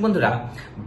বন্ধুরা,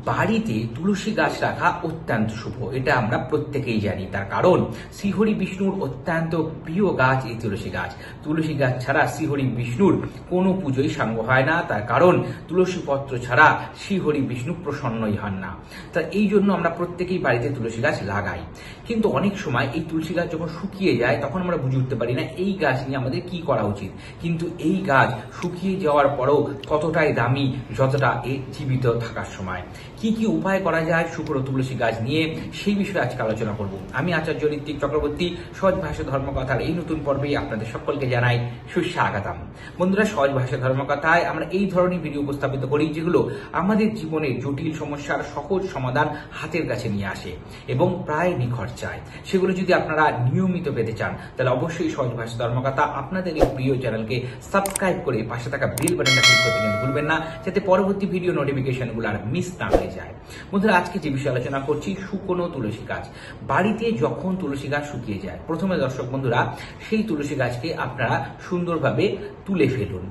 বাড়িতে তুলসী গাছ রাখা অত্যন্ত শুভ, এটা আমরা প্রত্যেকেই জানি। তার কারণ শ্রীহরি বিষ্ণুর অত্যন্ত প্রিয় গাছ এই তুলসী গাছ। তুলসী গাছ ছাড়া শ্রীহরি বিষ্ণুর কোনো পুজোই সাঙ্গ হয় না। তার কারণ তুলসী পত্র ছাড়া শ্রীহরি বিষ্ণু প্রসন্নই হন না। তা এই জন্য আমরা প্রত্যেকেই বাড়িতে তুলসী গাছ লাগাই। কিন্তু অনেক সময় এই তুলসী গাছ যখন শুকিয়ে যায় তখন আমরা বুঝে উঠতে পারি না এই গাছ নিয়ে আমাদের কি করা উচিত। কিন্তু এই গাছ শুকিয়ে যাওয়ার পরেও ততটাই দামি যতটা জীবিত থাকার সময়। কি কি উপায় করা যায় শুকনো তুলসী গাছ নিয়ে, সেই বিষয়ে আজকে আলোচনা করব। আমি আচার্য ঋত্বিক চক্রবর্তী, সহজ ভাষা ধর্মকথার এই নতুন পর্বে আপনাদের সকলকে জানাই সুস্বাগতম। বন্ধুরা, সহজ ভাষা ধর্মকথায় আমরা এই ধরনের ভিডিও উপস্থাপিত করি যেগুলো আমাদের জীবনে জটিল সমস্যার সহজ সমাধান হাতের কাছে নিয়ে আসে এবং প্রায় নিখরচায়। সেগুলো যদি আপনারা নিয়মিত পেতে চান তাহলে অবশ্যই সহজ ভাষা ধর্মকথা আপনাদের এই প্রিয় চ্যানেলকে সাবস্ক্রাইব করে পাশে থাকা বেল বাটনটা ক্লিক করতে কিন্তু ভুলবেন না, যাতে পরবর্তী ভিডিও নোটিফিকেশনগুলো আর মিস না হয়ে যায়। বন্ধুরা, আজকে যে বিষয়ে আলোচনা করছি শুকনো তুলসী গাছ। বাড়িতে যখন তুলসী গাছ শুকিয়ে যায়, প্রথমে দর্শক বন্ধুরা সেই তুলসী গাছকে আপনারা সুন্দরভাবে তুলে ফেলুন।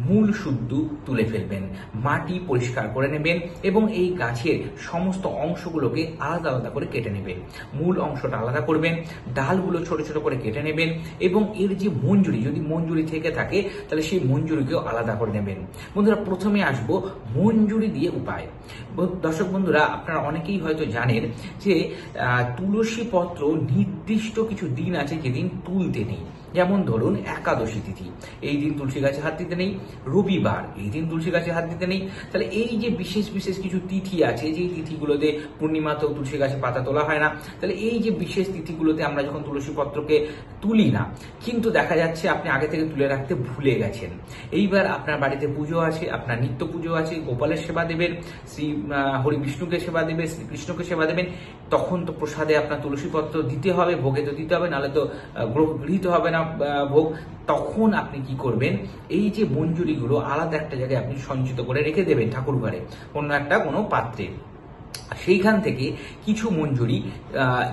মূল শুদ্ধ তুলে ফেলবেন, মাটি পরিষ্কার করে নেবেন এবং এই গাছের সমস্ত অংশগুলোকে আলাদা আলাদা করে কেটে নেবেন। মূল অংশটা আলাদা করবেন, ডালগুলো ছোট ছোট করে কেটে নেবেন এবং এর যে মঞ্জুরি, যদি মঞ্জুরি থেকে থাকে তাহলে সেই মঞ্জুরিকেও আলাদা করে নেবেন। বন্ধুরা, প্রথমে আসবো মঞ্জুরি দিয়ে উপায়। দর্শক বন্ধুরা, আপনারা অনেকেই হয়তো জানেন যে তুলসী পত্র নির্দিষ্ট কিছু দিন আছে যেদিন তুলতে নেই। যেমন ধরুন একাদশী তিথি, এই দিন তুলসী গাছে হাত দিতে নেই। রবিবার, এই দিন তুলসী গাছে হাত দিতে নেই। তাহলে এই যে বিশেষ বিশেষ কিছু তিথি আছে, যে তিথিগুলোতে পূর্ণিমাতেও তুলসী গাছে পাতা তোলা হয় না, তাহলে এই যে বিশেষ তিথিগুলোতে আমরা যখন তুলসী পত্রকে তুলি না, কিন্তু দেখা যাচ্ছে আপনি আগে থেকে তুলে রাখতে ভুলে গেছেন। এইবার আপনার বাড়িতে পুজো আছে, আপনার নিত্য পুজো আছে, গোপালের সেবা দেবেন, শ্রী হরি বিষ্ণুকে সেবা দেবেন, শ্রীকৃষ্ণকে সেবা দেবেন, তখন তো প্রসাদে আপনার তুলসী পত্র দিতে হবে, ভোগে তো দিতে হবে, নাহলে তো গৃহীত হবে না ভোগ। তখন আপনি কি করবেন, এই যে মঞ্জুরিগুলো আলাদা একটা জায়গায় আপনি সঞ্চিত করে রেখে দেবেন ঠাকুর ঘরে অন্য একটা কোনো পাত্রে। সেইখান থেকে কিছু মঞ্জুরি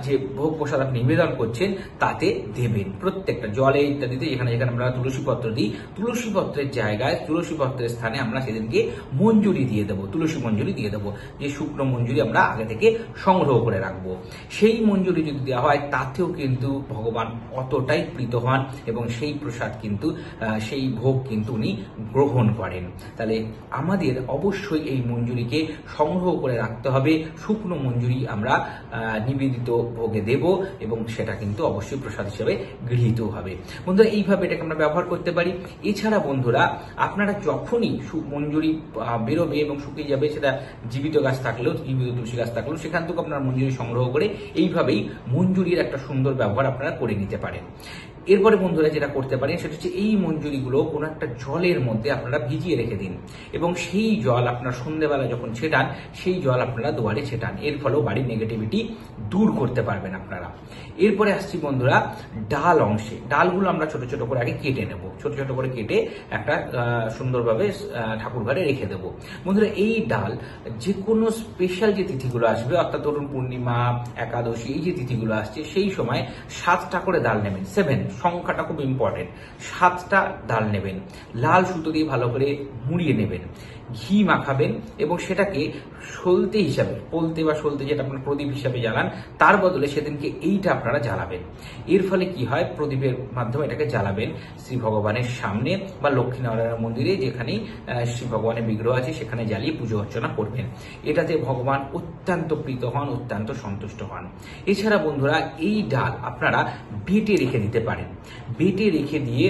যে ভোগ প্রসাদ আপনি নিবেদন করছেন তাতে দেবেন। প্রত্যেকটা জলে ইত্যাদিতে যেখানে যেখানে আমরা তুলসী পত্র দিই, তুলসী পত্রের জায়গায়, তুলসী পত্রের স্থানে আমরা সেদিনকে মঞ্জুরি দিয়ে দেবো, তুলসী মঞ্জুরি দিয়ে দেবো। যে শুকনো মঞ্জুরি আমরা আগে থেকে সংগ্রহ করে রাখবো, সেই মঞ্জুরি যদি দেওয়া হয় তাতেও কিন্তু ভগবান অতটাই প্রীত হন এবং সেই প্রসাদ কিন্তু, সেই ভোগ কিন্তু উনি গ্রহণ করেন। তাহলে আমাদের অবশ্যই এই মঞ্জুরিকে সংগ্রহ করে রাখতে হবে। শুকনো মঞ্জুরি আমরা নিবেদিত ভোগে দেব এবং সেটা কিন্তু অবশ্যই প্রসাদ হিসেবে গৃহীত হবে। বন্ধুরা, এইভাবে এটাকে আমরা ব্যবহার করতে পারি। এছাড়া বন্ধুরা, আপনারা যখনই মঞ্জুরি বেরোবে এবং শুকিয়ে যাবে, সেটা জীবিত গাছ থাকলেও, জীবিত তুলসী গাছ থাকলেও, সেখান থেকে আপনারা মঞ্জুরি সংগ্রহ করে এইভাবেই মঞ্জুরির একটা সুন্দর ব্যবহার আপনারা করে নিতে পারেন। এরপরে বন্ধুরা যেটা করতে পারেন সেটা হচ্ছে এই মঞ্জুরিগুলো কোনো একটা জলের মধ্যে আপনারা ভিজিয়ে রেখে দিন এবং সেই জল আপনার সন্ধ্যেবেলা যখন ছেটান, সেই জল আপনারা দুয়ারে ছেটান। এর ফলেও বাড়ির নেগেটিভিটি দূর করতে পারবেন আপনারা। এরপরে আসছি বন্ধুরা ডাল অংশে। ডালগুলো আমরা ছোট ছোট করে আগে কেটে নেব, ছোট ছোট করে কেটে একটা সুন্দরভাবে ঠাকুর ঘরে রেখে দেবো। বন্ধুরা, এই ডাল যে কোনো স্পেশাল যে তিথিগুলো আসবে, অর্থাৎ ধরুন পূর্ণিমা, একাদশী, এই যে তিথিগুলো আসছে, সেই সময় 7টা করে ডাল নেবেন। 7 সংখ্যাটা খুব ইম্পর্টেন্ট। 7টা ডাল নেবেন, লাল সুতো দিয়ে ভালো করে মুড়িয়ে নেবেন, ঘি মাখাবেন এবং সেটাকে সলতে হিসাবে, পলতে বা সলতে যেটা আপনার প্রদীপ হিসাবে জ্বালান, তার বদলে সেদিনকে এইটা আপনারা জ্বালাবেন। এর ফলে কি হয়, প্রদীপের মাধ্যমে এটাকে জ্বালাবেন শ্রী ভগবানের সামনে বা লক্ষ্মীনারায়ণ মন্দিরে, যেখানে শ্রী ভগবানের বিগ্রহ আছে সেখানে জ্বালিয়ে পুজো অর্চনা করবেন। এটাতে ভগবান অত্যন্ত প্রীত হন, অত্যন্ত সন্তুষ্ট হন। এছাড়া বন্ধুরা, এই ডাল আপনারা বেটে রেখে দিতে পারেন। বেটে রেখে দিয়ে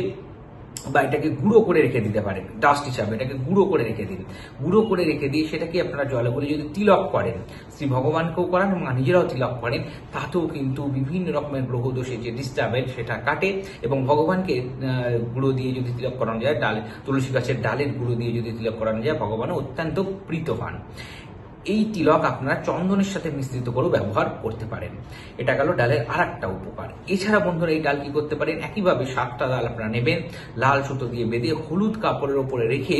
বা এটাকে গুঁড়ো করে রেখে দিতে পারেন, ডাস্ট হিসাবে এটাকে গুঁড়ো করে রেখে দিন। গুঁড়ো করে রেখে দিয়ে সেটাকে আপনারা জলে করে যদি তিলক করেন, শ্রী ভগবানকেও করান এবং নিজেরাও তিলক করেন, তাতেও কিন্তু বিভিন্ন রকমের গ্রহ দোষের যে ডিস্টার্বেন্স সেটা কাটে এবং ভগবানকে গুঁড়ো দিয়ে যদি তিলক করানো যায়, ডাল তুলসী গাছের ডালের গুঁড়ো দিয়ে যদি তিলক করানো যায়, ভগবানও অত্যন্ত প্রীত হন। এই তিলক আপনারা চন্দনের সাথে মিশ্রিত করে ব্যবহার করতে পারেন। এটা গেল ডালের আরেকটা উপকার। এছাড়া বন্ধুরা, এই ডাল কি করতে পারেন, একইভাবে 7টা ডাল আপনারা নেবেন, লাল সুতো দিয়ে বেঁধে হলুদ কাপড়ের উপরে রেখে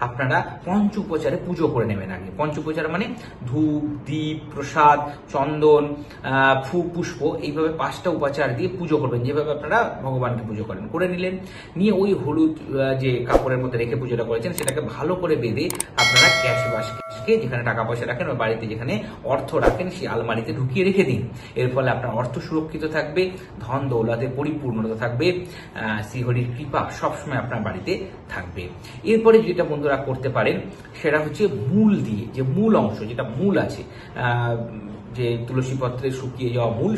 আপনারা পঞ্চোপচারে পুজো করে নেবেন। আগে পঞ্চোপচার মানে ধূপ, দীপ, প্রসাদ, চন্দন, পুষ্প, এইভাবে 5টা উপাচার দিয়ে পুজো করবেন, যেভাবে আপনারা ভগবানকে পুজো করেন। করে নিলেন, নিয়ে ওই হলুদ যে কাপড়ের মধ্যে রেখে পুজোটা করেছেন সেটাকে ভালো করে বেঁধে আপনারা ক্যাশ বাস্কেট গাছকে যেখানে টাকা পয়সা রাখেন বা বাড়িতে যেখানে অর্থ রাখেন সেই আলমারিতে ঢুকিয়ে রেখে দিন। এর ফলে আপনার অর্থ সুরক্ষিত থাকবে, ধন দৌলতে পরিপূর্ণতা থাকবে, শ্রীহরির কৃপা সবসময় আপনার বাড়িতে থাকবে। এরপরে যেটা বন্ধুরা করতে পারেন সেটা হচ্ছে মূল দিয়ে, যে মূল অংশ যেটা মূল আছে, যে তুলসী পত্রে শুকিয়ে যাওয়া মূল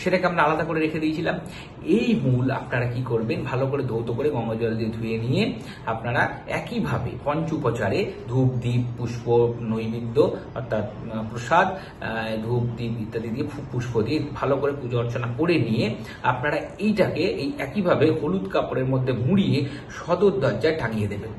সেটাকে আমরা আলাদা করে রেখে দিয়েছিলাম। এই মূল আপনারা কি করবেন, ভালো করে ধৌত করে গঙ্গা জল দিয়ে ধুয়ে নিয়ে আপনারা একইভাবে পঞ্চোপচারে ধূপ দ্বীপ পুষ্প নৈবেদ্য অর্থাৎ প্রসাদ ধূপ দ্বীপ ইত্যাদি দিয়ে পুষ্প দিয়ে ভালো করে পুজো অর্চনা করে নিয়ে আপনারা এইটাকে এই একইভাবে হলুদ কাপড়ের মধ্যে মুড়িয়ে সদর দরজায় টাঙিয়ে দেবেন।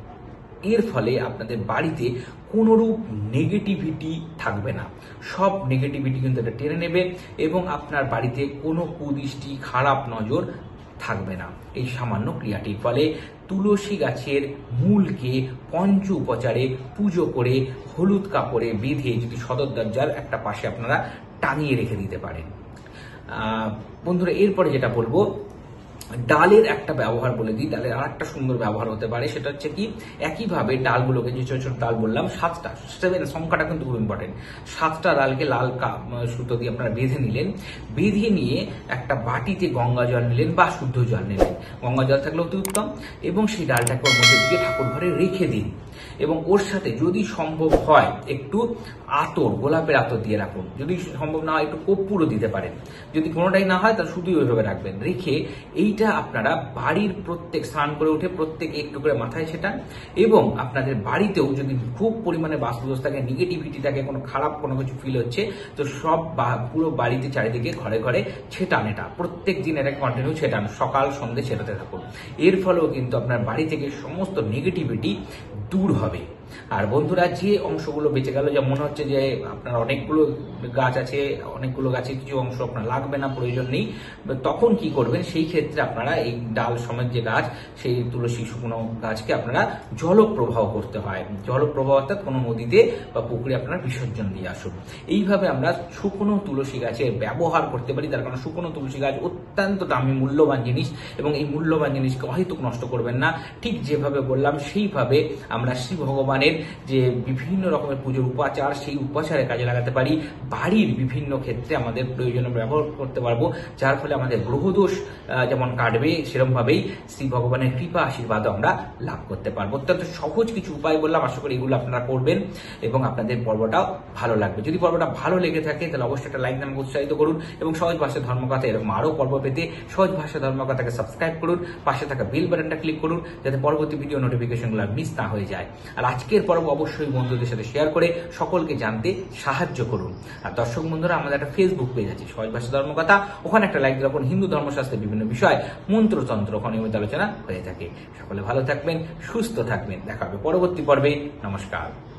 এর ফলে আপনাদের বাড়িতে কোনোরূপ নেগেটিভিটি থাকবে না, সব নেগেটিভিটি কিন্তু এটা টেনে নেবে এবং আপনার বাড়িতে কোনো কুদৃষ্টি খারাপ নজর থাকবে না এই সামান্য ক্রিয়াটির ফলে। তুলসী গাছের মূলকে পঞ্চ উপচারে পুজো করে হলুদ কাপড়ে বেঁধে যদি সদর দরজার একটা পাশে আপনারা টাঙিয়ে রেখে দিতে পারেন। বন্ধুরা এরপরে যেটা বলবো, ডালের একটা ব্যবহার বলে দিই। ডালের আর একটা সুন্দর ব্যবহার হতে পারে, সেটা হচ্ছে কি, একইভাবে ডালগুলোকে, যে ছোট ছোট ডাল বললাম 7টা, 7 সংখ্যাটা কিন্তু খুব ইম্পর্টেন্ট, 7টা ডালকে লাল সুতো দিয়ে আপনারা বেঁধে নিলেন। বেঁধে নিয়ে একটা বাটিতে গঙ্গা জল নিলেন বা শুদ্ধ জল নিলেন, গঙ্গা জল থাকলে অতি উত্তম, এবং সেই ডালটাকে ওর মধ্যে দিয়ে ঠাকুর ঘরে রেখে দিন। এবং ওর সাথে যদি সম্ভব হয় একটু আতর, গোলাপের আতর দিয়ে রাখুন, যদি সম্ভব না হয় একটু কর্পূরও দিতে পারেন। যদি কোনোটাই না হয় তাহলে শুধুই ওইভাবে রাখবেন। রেখে এইটা আপনারা বাড়ির প্রত্যেক, স্নান করে উঠে প্রত্যেকে একটু করে মাথায় ছেটান। এবং আপনাদের বাড়িতেও যদি খুব পরিমাণে বাস্তুদোষ থাকে, নেগেটিভিটি থাকে, কোনো খারাপ কোনো কিছু ফিল হচ্ছে, তো সব পুরো বাড়িতে চারিদিকে ঘরে ঘরে ছেটান। এটা প্রত্যেক দিন এটা কন্টিনিউ ছেটান, সকাল সন্ধ্যে ছেটাতে থাকুন। এর ফলেও কিন্তু আপনার বাড়ি থেকে সমস্ত নেগেটিভিটি দূর হবে। আর বন্ধুরা, যে অংশগুলো বেঁচে গেল, যা মনে হচ্ছে যে আপনার অনেকগুলো গাছ আছে, অনেকগুলো গাছের কিছু অংশ আপনার লাগবে না, প্রয়োজন নেই, তখন কি করবেন, সেই ক্ষেত্রে আপনারা এই ডাল সমেত যে গাছ, সেই তুলসী শুকনো গাছকে আপনারা জলপ্রবাহ করতে হয়। জলপ্রবাহ অর্থাৎ কোনো নদীতে বা পুকুরে আপনারা বিসর্জন দিয়ে আসুন। এইভাবে আমরা শুকনো তুলসী গাছের ব্যবহার করতে পারি। তার কারণ শুকনো তুলসী গাছ অত্যন্ত দামি মূল্যবান জিনিস, এবং এই মূল্যবান জিনিসকে অহেতুক নষ্ট করবেন না। ঠিক যেভাবে বললাম সেইভাবে আমরা শ্রী ভগবানের যে বিভিন্ন রকমের পুজোর উপাচার, সেই উপাচারে কাজে লাগাতে পারি। বাড়ির বিভিন্ন ক্ষেত্রে আমাদের প্রয়োজনে ব্যবহার করতে পারবো, যার ফলে আমাদের গ্রহদোষ যেমন কাটবে, সেরকম ভাবেই শ্রী ভগবানের কৃপা আশীর্বাদও আমরা লাভ করতে পারবো। অত্যন্ত সহজ কিছু উপায় বললাম, আশা করি এগুলো আপনারা করবেন এবং আপনাদের পর্বটাও ভালো লাগবে। যদি পর্বটা ভালো লেগে থাকে তাহলে অবশ্যই একটা লাইক নামে উৎসাহিত করুন, এবং সহজ ভাষা ধর্মকথা এরকম আরও পর্ব পেতে সহজ ভাষা ধর্মকথাকে সাবস্ক্রাইব করুন, পাশে থাকা বেল বাটনটা ক্লিক করুন, যাতে পরবর্তী ভিডিও নোটিফিকেশনগুলো মিস না হয়ে যায়। আর আজকের পর্ব অবশ্যই বন্ধুদের সাথে শেয়ার করে সকলকে জানতে সাহায্য করুন। আর দর্শক বন্ধুরা, আমাদের একটা ফেসবুক পেজ আছে সহজ ভাষা ধর্মকথা, ওখানে একটা লাইক রাখুন। হিন্দু ধর্মশাস্ত্রের বিভিন্ন বিষয়, মন্ত্রতন্ত্র ওখানে নিয়মিত আলোচনা হয়ে থাকে। সকলে ভালো থাকবেন, সুস্থ থাকবেন। দেখা হবে পরবর্তী পর্বে। নমস্কার।